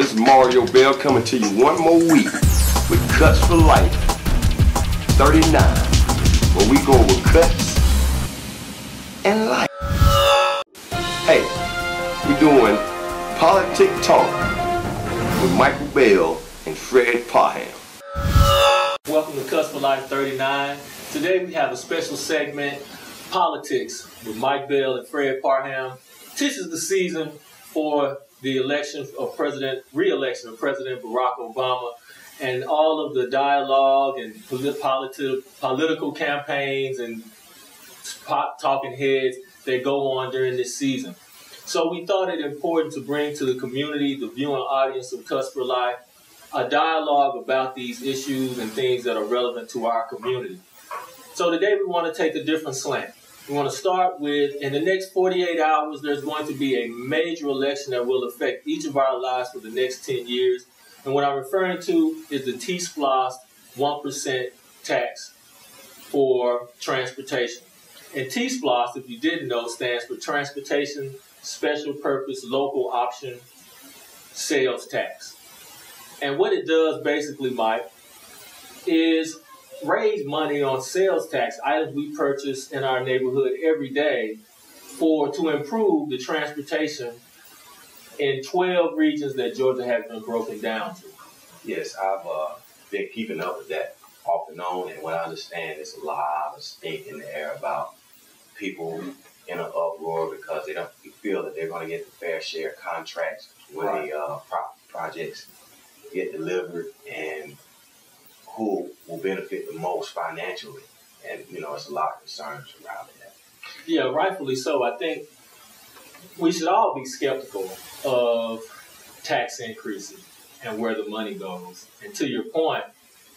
This is Mario Bell coming to you one more week with Cuts for Life 39, where we go over cuts and life. Hey, we're doing Politic Talk with Michael Bell and Fred Parham. Welcome to Cuts for Life 39. Today we have a special segment, Politics, with Mike Bell and Fred Parham. This is the season for the re-election of President Barack Obama, and all of the dialogue and political campaigns and talking heads that go on during this season. So we thought it important to bring to the community, the viewing audience of Cuts for Life, a dialogue about these issues and things that are relevant to our community. So today we want to take a different slant. We want to start with, in the next 48 hours, there's going to be a major election that will affect each of our lives for the next 10 years. And what I'm referring to is the T-SPLOST 1% tax for transportation. And T-SPLOST, if you didn't know, stands for Transportation Special Purpose Local Option Sales Tax. And what it does basically, Mike, is raise money on sales tax items we purchase in our neighborhood every day to improve the transportation in 12 regions that Georgia has been broken down to. Yes, I've been keeping up with that off and on, and what I understand is a lot of stink in the air about people in an uproar because they don't feel that they're going to get the fair share contracts when the projects get delivered, and who will benefit the most financially. And, it's a lot of concerns around that. Yeah, rightfully so. I think we should all be skeptical of tax increases and where the money goes. And to your point,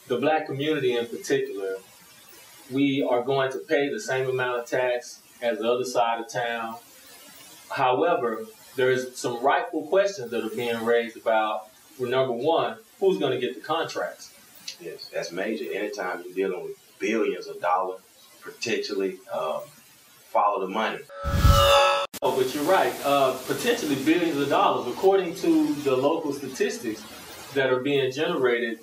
the black community in particular, we are going to pay the same amount of tax as the other side of town. However, there's some rightful questions that are being raised about, well, number one, who's going to get the contracts? Yes, that's major. Anytime you're dealing with billions of dollars, potentially follow the money. Oh, but you're right. Potentially billions of dollars. According to the local statistics that are being generated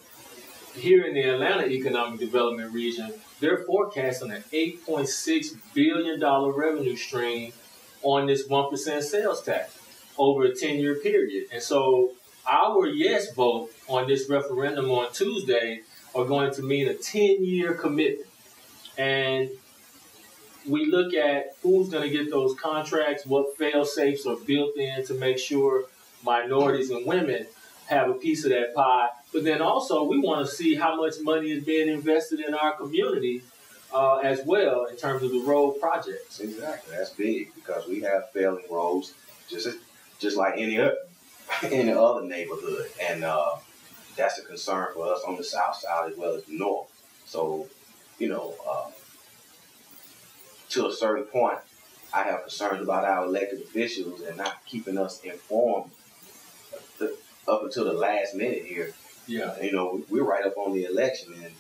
here in the Atlanta Economic Development Region, they're forecasting an $8.6 billion revenue stream on this 1% sales tax over a 10-year period. And so our yes vote on this referendum on Tuesday are going to mean a 10-year commitment. And we look at who's going to get those contracts, what fail-safes are built in to make sure minorities and women have a piece of that pie. But then also we want to see how much money is being invested in our community as well in terms of the road projects. Exactly. That's big because we have failing roads just like any other neighborhood. And that's a concern for us on the south side as well as the north. So, to a certain point, I have concerns about our elected officials and not keeping us informed up until the last minute here. Yeah. We're right up on the election, and,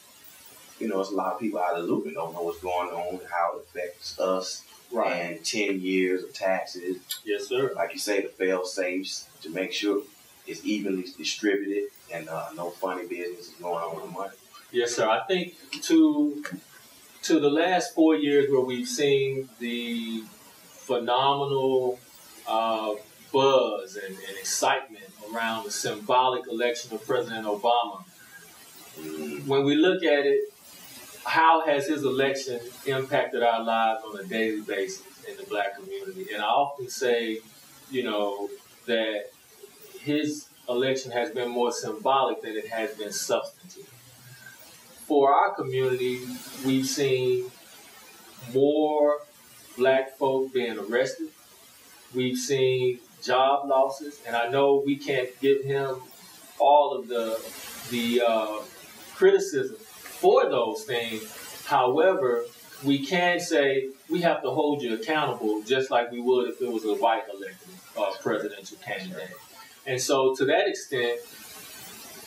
it's a lot of people out of the loop and don't know what's going on, how it affects us. Right. And 10 years of taxes. Yes, sir. Like you say, the fail-safes to make sure it's evenly distributed and no funny business is going on with the money. Yes, sir. I think to the last 4 years where we've seen the phenomenal buzz and excitement around the symbolic election of President Obama, when we look at it, how has his election impacted our lives on a daily basis in the black community? And I often say, that his election has been more symbolic than it has been substantive. For our community, we've seen more black folk being arrested. We've seen job losses, and I know we can't give him all of the criticism for those things. However, we can say we have to hold you accountable just like we would if it was a white elected presidential candidate. And so to that extent,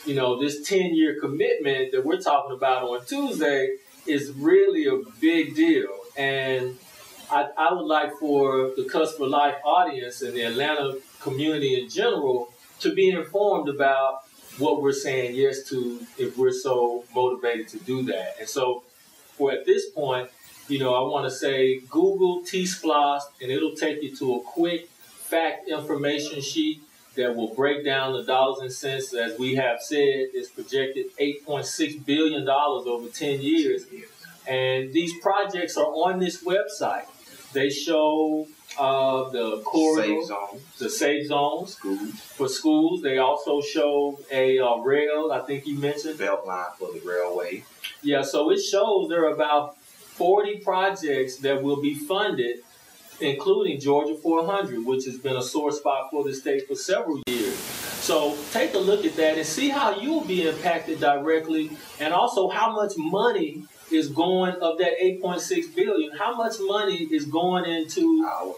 this 10-year commitment that we're talking about on Tuesday is really a big deal. And I would like for the Cuts for Life audience and the Atlanta community in general to be informed about what we're saying yes to if we're so motivated to do that. And so for at this point, I want to say Google T-Splosh, and it'll take you to a quick fact information sheet that will break down the dollars and cents. As we have said, it's projected $8.6 billion over 10 years. And these projects are on this website. They show the corridor, the safe zones for schools. They also show a rail, I think you mentioned. Belt line for the railway. Yeah, so it shows there are about 40 projects that will be funded, including Georgia 400, which has been a sore spot for the state for several years. So take a look at that and see how you'll be impacted directly, and also how much money is going of that 8.6 billion. How much money is going into our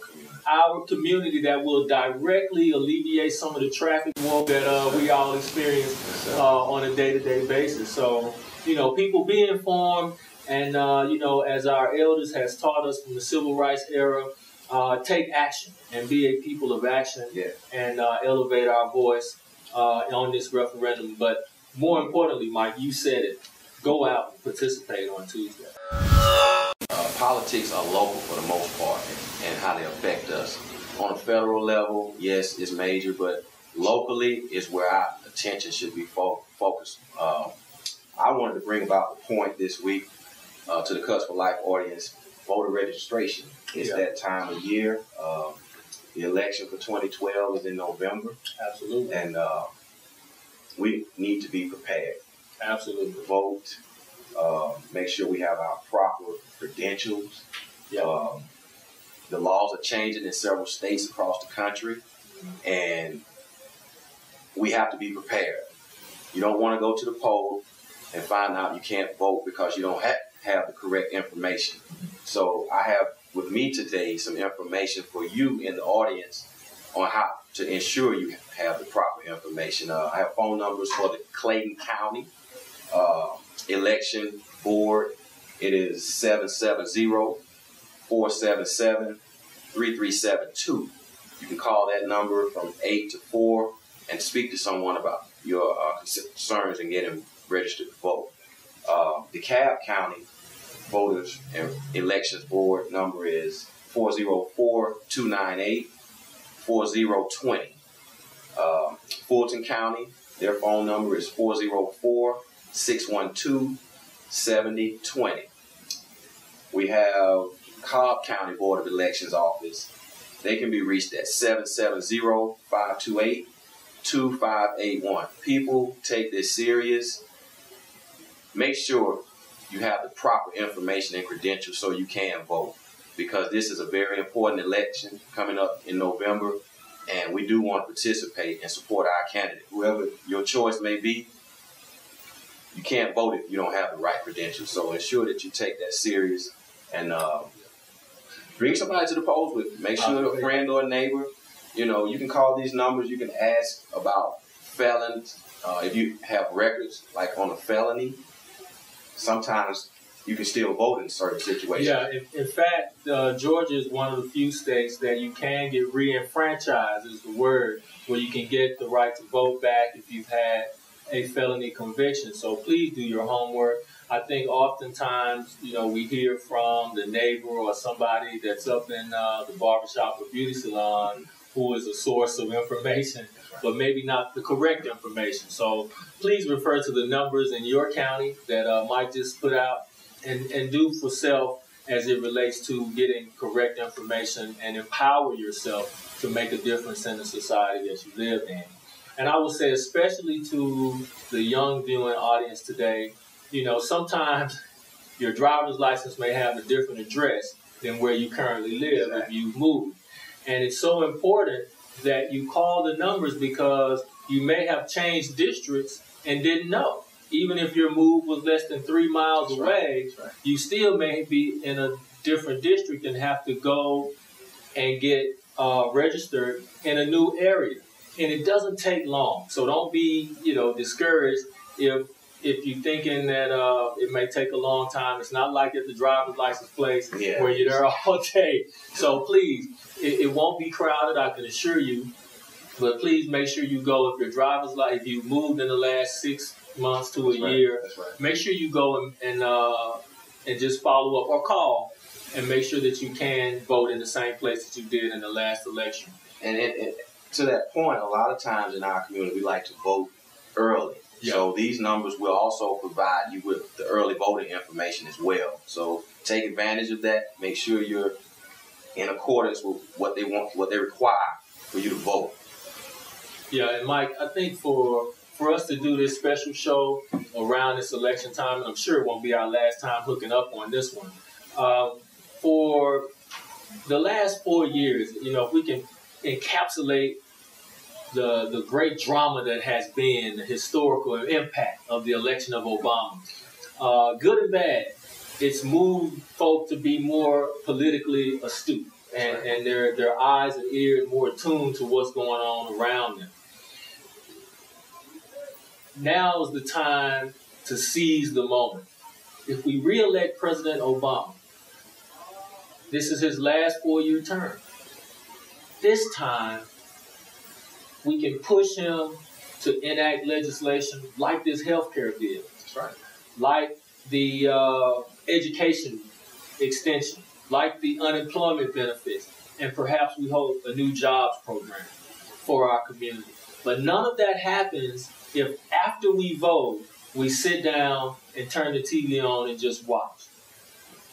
community that will directly alleviate some of the traffic woe that we all experience on a day-to-day basis. So, people be informed, and as our elders has taught us from the civil rights era, take action and be a people of action, and elevate our voice on this referendum. But more importantly, Mike, you said it. Go out and participate on Tuesday. Politics are local for the most part, and how they affect us. On a federal level, yes, it's major, but locally is where our attention should be focused. I wanted to bring about the point this week to the Cuts for Life audience. Voter registration. It's that time of year. The election for 2012 is in November. Absolutely. And we need to be prepared. Absolutely. Vote. Make sure we have our proper credentials. The laws are changing in several states across the country, and we have to be prepared. You don't want to go to the poll and find out you can't vote because you don't have the correct information. So I have with me today some information for you in the audience on how to ensure you have the proper information. I have phone numbers for the Clayton County election board. It is 770-477-3372. You can call that number from 8 to 4 and speak to someone about your concerns and get them registered to vote. DeKalb County Voters and Elections Board number is 404-298-4020. Fulton County, their phone number is 404-612-7020. We have Cobb County Board of Elections office. They can be reached at 770-528-2581. People, take this serious. Make sure you have the proper information and credentials so you can vote, because this is a very important election coming up in November, and we do want to participate and support our candidate. Whoever your choice may be, you can't vote if you don't have the right credentials. So ensure that you take that serious and bring somebody to the polls with you. Make sure a friend or a neighbor. You can call these numbers. You can ask about felons. If you have records, like on a felony, sometimes you can still vote in certain situations. Yeah, in fact, Georgia is one of the few states that you can get re-enfranchised, is the word, where you can get the right to vote back if you've had a felony conviction. So please do your homework. I think oftentimes, we hear from the neighbor or somebody that's up in the barbershop or beauty salon who is a source of information, but maybe not the correct information. So please refer to the numbers in your county that Mike just put out, and do for self as it relates to getting correct information, and empower yourself to make a difference in the society that you live in. And I would say, especially to the young viewing audience today, sometimes your driver's license may have a different address than where you currently live if you move. And it's so important that you call the numbers, because you may have changed districts and didn't know. Even if your move was less than 3 miles away, you still may be in a different district and have to go and get registered in a new area. And it doesn't take long. So don't be, discouraged if you're thinking that it may take a long time. It's not like at the driver's license place where you're there all day. So please, it won't be crowded, I can assure you. But please make sure you go. If your driver's license, if you moved in the last 6 months to a year, make sure you go and just follow up or call and make sure that you can vote in the same place that you did in the last election. And to that point, a lot of times in our community, we like to vote early. Yeah. So these numbers will also provide you with the early voting information as well. So take advantage of that. Make sure you're in accordance with what they want, what they require for you to vote. Yeah, and Mike, I think for us to do this special show around this election time, I'm sure it won't be our last time hooking up on this one. For the last 4 years, if we can encapsulate the great drama that has been the historical impact of the election of Obama, good and bad, it's moved folk to be more politically astute and their eyes and ears more attuned to what's going on around them. Now is the time to seize the moment. If we re-elect President Obama, this is his last 4-year term. This time, we can push him to enact legislation like this healthcare bill. That's right. Like the education extension, like the unemployment benefits, and perhaps we hope a new jobs program for our community. But none of that happens if after we vote, we sit down and turn the TV on and just watch.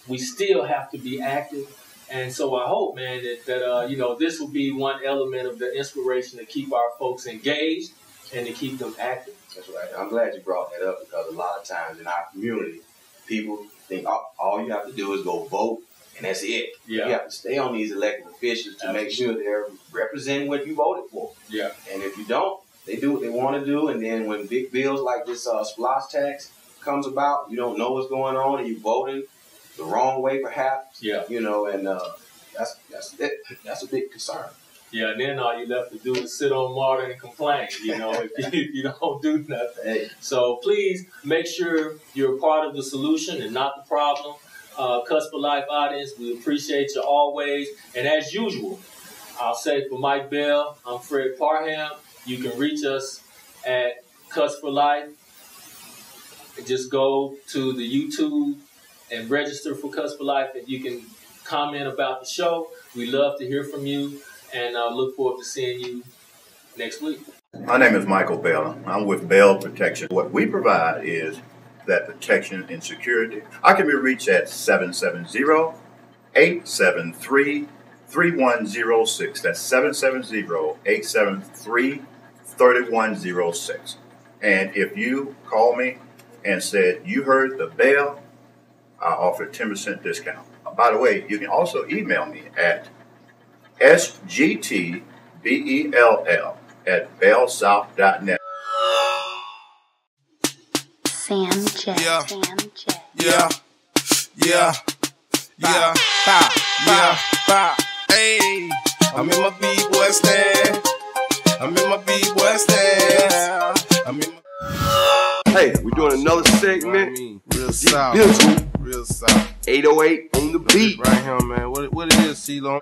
We still have to be active. And so I hope, man, that this will be one element of the inspiration to keep our folks engaged and to keep them active. That's right. I'm glad you brought that up because a lot of times in our community, people think all you have to do is go vote and that's it. Yeah. You have to stay on these elected officials to make sure they're representing what you voted for. Yeah. And if you don't, they do what they want to do. And then when big bills like this splash tax comes about, you don't know what's going on and you voted the wrong way perhaps. Yeah. And that's a big concern. Yeah, and then all you left to do is sit on water and complain, if you don't do nothing. Hey. So please make sure you're a part of the solution and not the problem. Cuts for Life audience, we appreciate you always. And as usual, I'll say for Mike Bell, I'm Fred Parham. You can reach us at Cuts for Life. Just go to the YouTube and register for Cuts for Life, and you can comment about the show. We love to hear from you, and I look forward to seeing you next week. My name is Michael Bell. I'm with Bell Protection. What we provide is that protection and security. I can be reached at 770-873-3106. That's 770-873-3106. And if you call me and said you heard the bell, I offer 10% discount. By the way, you can also email me at sgtbell@bellsouth.net. Sam J. Yeah. Sam J. Yeah, yeah, yeah, bow, yeah, bow. Hey, I'm in my B-boy stand. I'm in my B-boy stand. I'm in my... Hey, we're doing another segment. Real south. Real south. 808 on the beat. Right here, man. What it is, C-Long?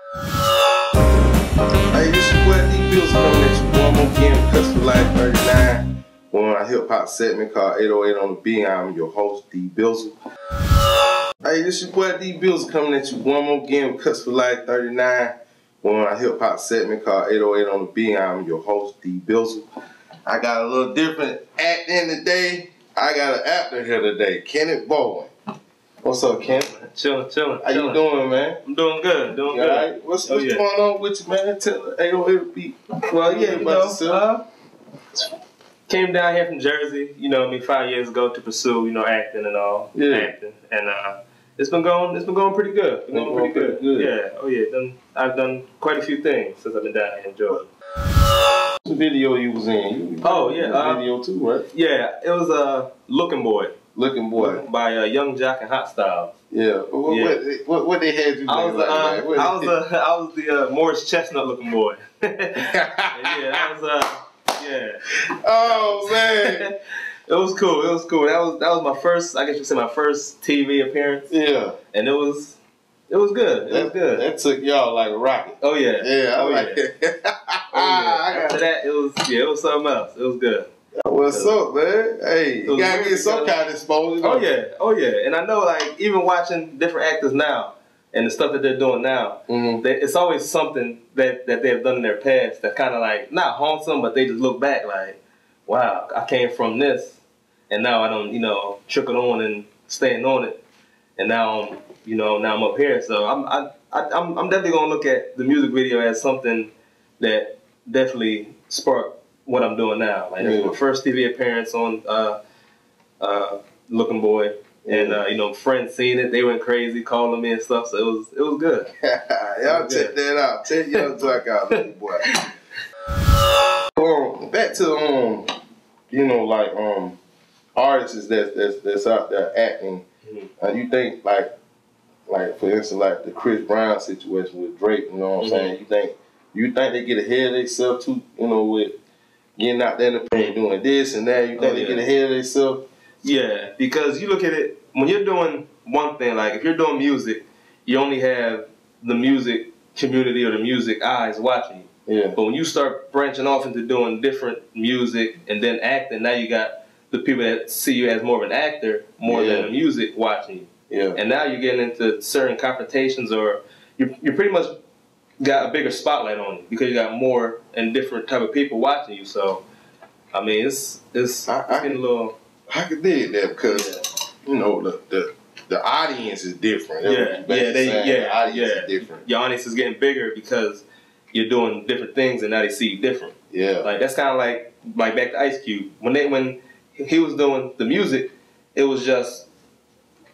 Hey, this your boy D Bills coming at you one more again, Cuts for Life 39. On our hip hop segment called 808 on the beat. I'm your host, D Bills. Hey, this your boy D Bills coming at you one more again, Cuts for Life 39. On our hip hop segment called 808 on the beat. I'm your host, D Bills. I got a little different act in today. I got an actor here today, Kenneth Bowen. What's up, Kenneth? Chillin'. How you doing, man? I'm doing good, All right. What's going on with you, man? Tell 808 beat. Well, yeah, yourself. Came down here from Jersey, 5 years ago to pursue, acting and all. Yeah. Acting. And it's been going pretty good. It's been going pretty good. Yeah. Oh yeah. I've done quite a few things since I've been down here in Georgia. The video you was in. Video too, right? Yeah, it was Looking Boy. Looking Boy. By Young Jock and Hot Style. Yeah. What they had you do? I was the Morris Chestnut looking boy. Oh man. It was cool. That was my first, I guess you could say, my first TV appearance. Yeah. And it was good. That took y'all like a rocket. Oh yeah. Yeah. I that, it was something else. It was good. What's up, man? Hey, you gotta get some kind of exposure. Oh yeah. And I know, like, even watching different actors now and the stuff that they're doing now, it's always something that they've done in their past that kind of like not haunts them, but they just look back like, wow, I came from this, and now I don't, trickle on and staying on it, and now I'm up here. So I'm definitely gonna look at the music video as something that definitely sparked what I'm doing now. Like that's my first TV appearance on Looking Boy, and friends seen it, they went crazy calling me and stuff. So it was good. Y'all check that out. Check y'all check out Looking Boy. Back to artists that's out there acting. You think like for instance, like the Chris Brown situation with Drake. You know what I'm saying? You think they get ahead of themselves too? With getting out there in the paint, doing this and that. You think they get ahead of themselves? Yeah, because you look at it when you're doing one thing. Like if you're doing music, you only have the music community or the music eyes watching you. Yeah. But when you start branching off into doing different music and then acting, now you got the people that see you as more of an actor more than the music watching you. Yeah. And now you're getting into certain confrontations, or you pretty much got a bigger spotlight on you because you got more and different type of people watching you. So, I mean, it's getting a little. I could dig that because the audience is different. The audience is different. Your audience is getting bigger because you're doing different things, and now they see you different. Yeah, like that's kind of like back to Ice Cube when he was doing the music, it was just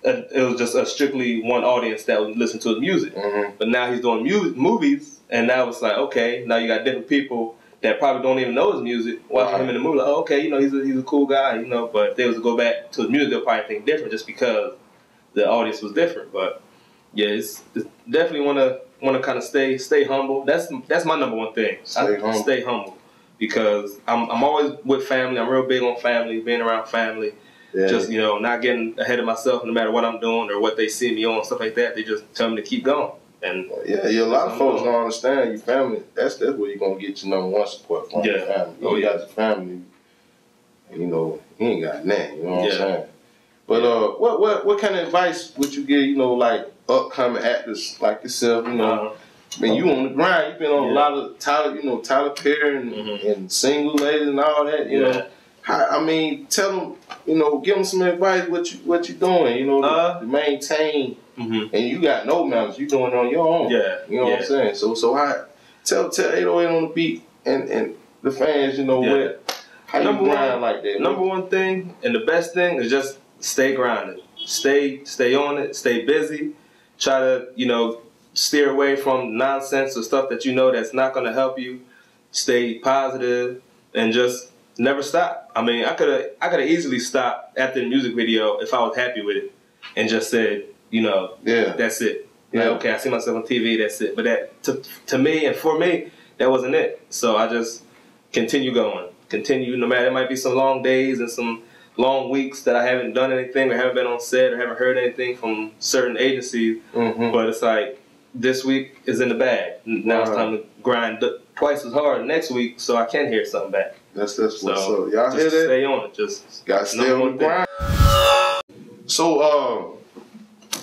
a strictly one audience that would listen to his music. But now he's doing movies, and now it's like, okay, now you got different people that probably don't even know his music watching him in the movie. Like, oh, okay, he's a cool guy, But if they was to go back to his music, they'll probably think different just because the audience was different. But yeah, it's definitely want to kind of stay humble. That's my number one thing. Stay humble because I'm always with family. I'm real big on family, being around family. Yeah. Just, not getting ahead of myself no matter what I'm doing or what they see me on, stuff like that. They just tell me to keep going. And a lot of folks don't understand your family. That's where you're going to get your number one support from your family. You got your family, you ain't got nothing, you know what I'm saying? But what kind of advice would you give, like upcoming actors like yourself, I mean, you on the grind. You've been on a lot of Tyler Perry and Single Ladies and all that, I mean, tell them, give them some advice. What you doing? To maintain. And you got no manners. You doing it on your own. Yeah. You know what I'm saying. So I tell 808 on the beat and the fans. How you grind like that. Number one thing and the best thing is just stay grinding. Stay on it. Stay busy. Try to steer away from nonsense or stuff that that's not going to help you. Stay positive and just never stop. I mean, I could have easily stopped after the music video if I was happy with it and just said, that's it. Like, okay, I see myself on TV, that's it. But that to me and for me, that wasn't it. So I just continue going. Continue no matter, it might be some long days and some long weeks that I haven't done anything or haven't been on set or haven't heard anything from certain agencies. But it's like, this week is in the bag. Now it's time to grind twice as hard next week so I can hear something back. That's what's up. Y'all hear that? Stay on it. Just gotta stay on the grind. So,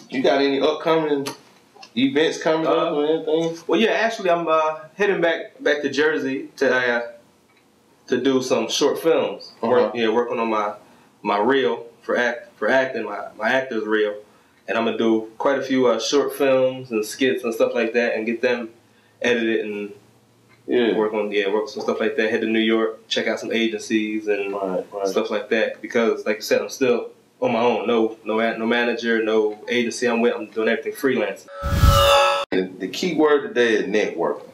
you got any upcoming events coming up or anything? Well, yeah, actually, I'm heading back to Jersey to do some short films. Working on my reel for acting, my actor's reel, and I'm gonna do quite a few short films and skits and stuff like that, and get them edited and work some stuff like that. Head to New York, check out some agencies and stuff like that. Because, like I said, I'm still on my own. No manager, no agency I'm with. I'm doing everything freelance. The key word today is networking.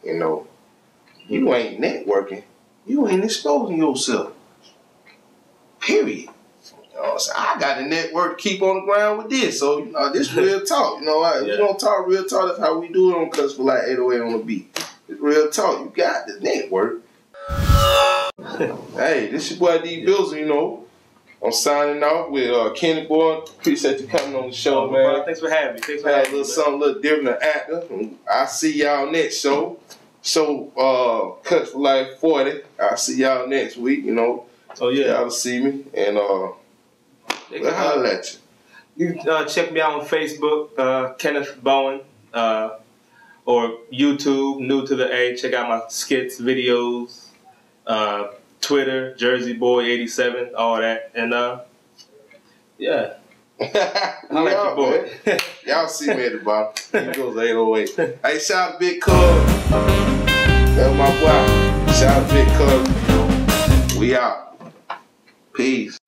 You ain't networking. You ain't exposing yourself. Period. So I got the network to keep on the ground with this. So, this real talk. We're going to talk real talk. That's how we do it on Cuss for Life 808 on the beat. It's real talk. You got the network. Hey, this your boy D Bills, I'm signing off with Kenny Boy. Appreciate you coming on the show, man. Thanks for having me. Something a little different than actor. I'll see y'all next show. So, Cuts for Life 40. I'll see y'all next week, you know. Oh, yeah. Y'all see me. And we'll holler at you. You can check me out on Facebook, Kenneth Bowen, or YouTube, New to the A. Check out my skits, videos, Twitter, Jersey Boy 87, all that. And yeah. I like your boy. Y'all see me at the bottom. He goes 808. Hey, shout out Big Cub. That's my boy. Shout out Big Cub. We out. Peace.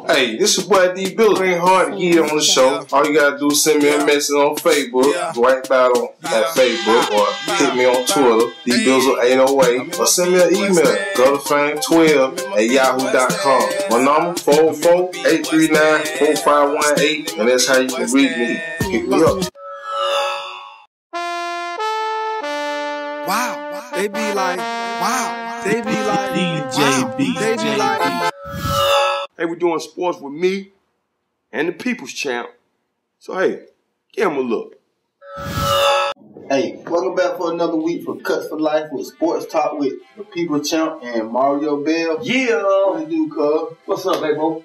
Hey, this your boy D Bills. It ain't hard to get on the show. All you gotta do is send me a message on Facebook, right back on at Facebook, or hit me on Twitter, D Bills 808, or send me an email, gutterfang12@yahoo.com. My number 404-839-4518, and that's how you can reach me. Pick me up. Wow, they be like, wow, they be like, DJ B. they be like. Hey, we're doing sports with me and the People's Champ. So, hey, give him a look. Hey, welcome back for another week for Cuts for Life with Sports Talk with the People's Champ and Mario Bell. Yeah. What you do, cuz? What's up, baby? What's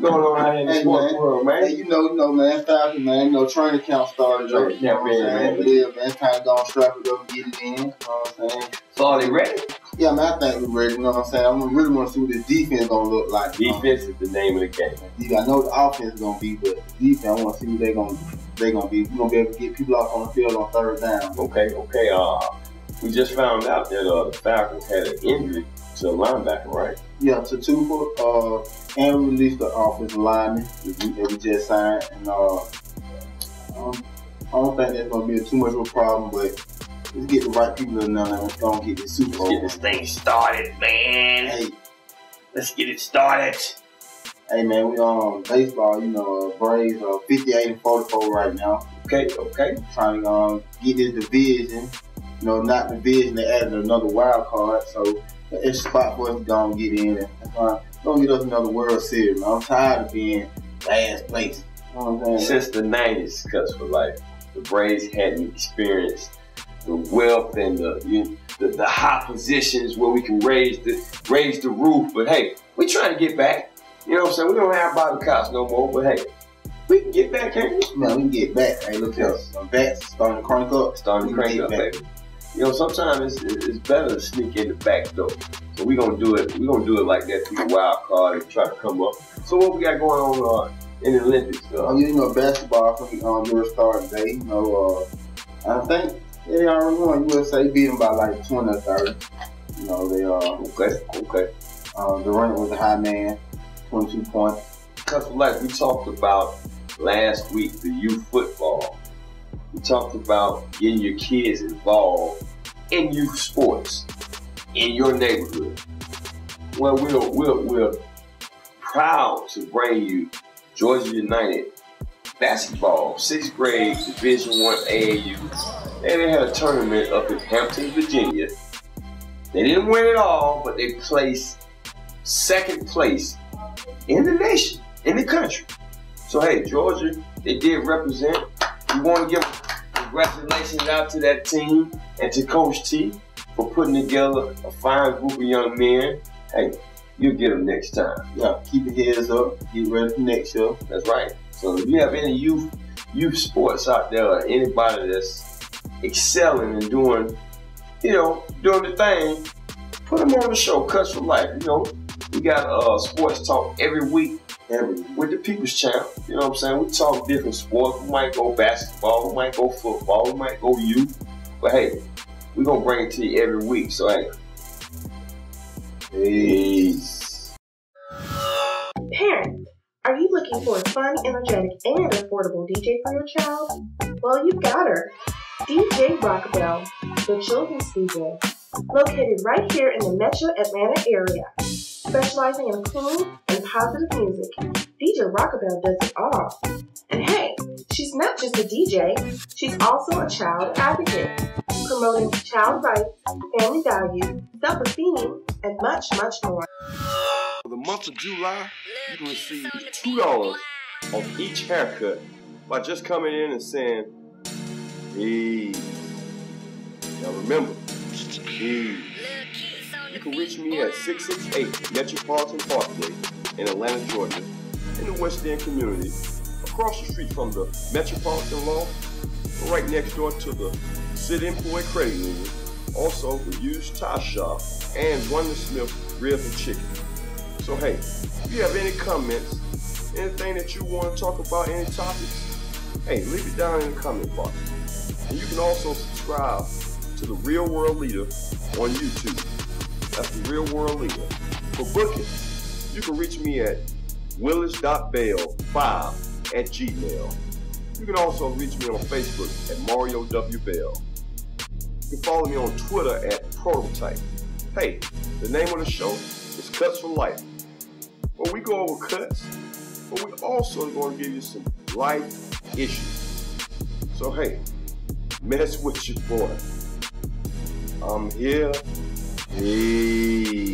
going on out here in the sports world, man? Hey, you know, man, Falcon, man, training camp started. Training camp, man. Yeah, man, it's time to go and strap it up and get it in. You know what I'm saying? So, are they ready? Yeah, man, I think we're ready. You know what I'm saying? I really want to see what this defense gonna look like. Defense is the name of the game. I know the offense is gonna be, but the defense, I want to see what they're gonna be. We're gonna be able to get people off on the field on third down. Okay. We just found out that the Falcons had an injury to a linebacker, right? Yeah, to Tupa, and we released the offensive lineman that we just signed, and I don't think that's gonna be too much of a problem, but let's get the right people in there and let's go and get this Super Bowl. Let's get this thing started, man. Hey, let's get it started. Hey, man, we on baseball. You know, Braves are 58-44 right now. Okay. Trying to get this division. You know, not division. They added another wild card, so it's a spot for us to go and get in and go get us another World Series. Man. I'm tired of being last place. You know what I'm saying? Since the 90s, Cuts for Life, the Braves hadn't experienced the wealth and the high positions where we can raise the roof. But hey, we trying to get back. You know what I'm saying? We don't have bottom cops no more, but hey, we can get back, can't we? Man, we can get back. Hey, look at some bats starting to crank up. Baby. You know, sometimes it's better to sneak in the back door. So we're gonna do it. We're gonna do it like that through the wild card and try to come up. So what we got going on in the Olympics? You know, basketball from Eurostar today. You know, I think they already won. USA beat them by like 20 or 30. You know, they okay. Durant was a high man, 22 points. Cuts for Life, we talked about last week the youth football. We talked about getting your kids involved in youth sports in your neighborhood. Well, we're proud to bring you Georgia United basketball, 6th grade Division I AAU. They had a tournament up in Hampton, Virginia. They didn't win it all, but they placed 2nd place in the nation, in the country. So hey, Georgia, they did represent. We want to give congratulations out to that team and to Coach T for putting together a fine group of young men. Hey, you'll get them next time. Yeah, keep your heads up. Get ready for next year. That's right. So if you have any youth sports out there, or anybody that's excelling and doing the thing, put them on the show, Cuts for Life. You know, we got sports talk every week. With the People's Champ, you know what I'm saying? We talk different sports. We might go basketball, we might go football, we might go youth. But hey, we're going to bring it to you every week. So hey, peace. Parents, are you looking for a fun, energetic, and affordable DJ for your child? Well, you've got her. DJ Rockabelle, the children's DJ. Located right here in the Metro Atlanta area. Specializing in cool and positive music, DJ Rockabelle does it all. And hey, she's not just a DJ, she's also a child advocate, promoting child rights, family values, self-esteem, and much, much more. For the month of July, you can receive $2 off each haircut by just coming in and saying, hey. Now remember, You can reach me at 668 Metropolitan Parkway in Atlanta, Georgia, in the West End community, across the street from the Metropolitan Law, right next door to the City Employee Credit Union, also the used tire shop, and Wonder Smith Ribs and Chicken. So hey, if you have any comments, anything that you want to talk about, any topics, hey, leave it down in the comment box. And you can also subscribe to The Real World Leader on YouTube. That's The Real World Leader. For booking, you can reach me at willis.bell5@gmail. You can also reach me on Facebook at Mario W. Bell. You can follow me on Twitter at Prototype. Hey, the name of the show is Cuts for Life, where we go over cuts, but we also going to give you some life issues. So hey, mess with your boy. I'm here. Hey.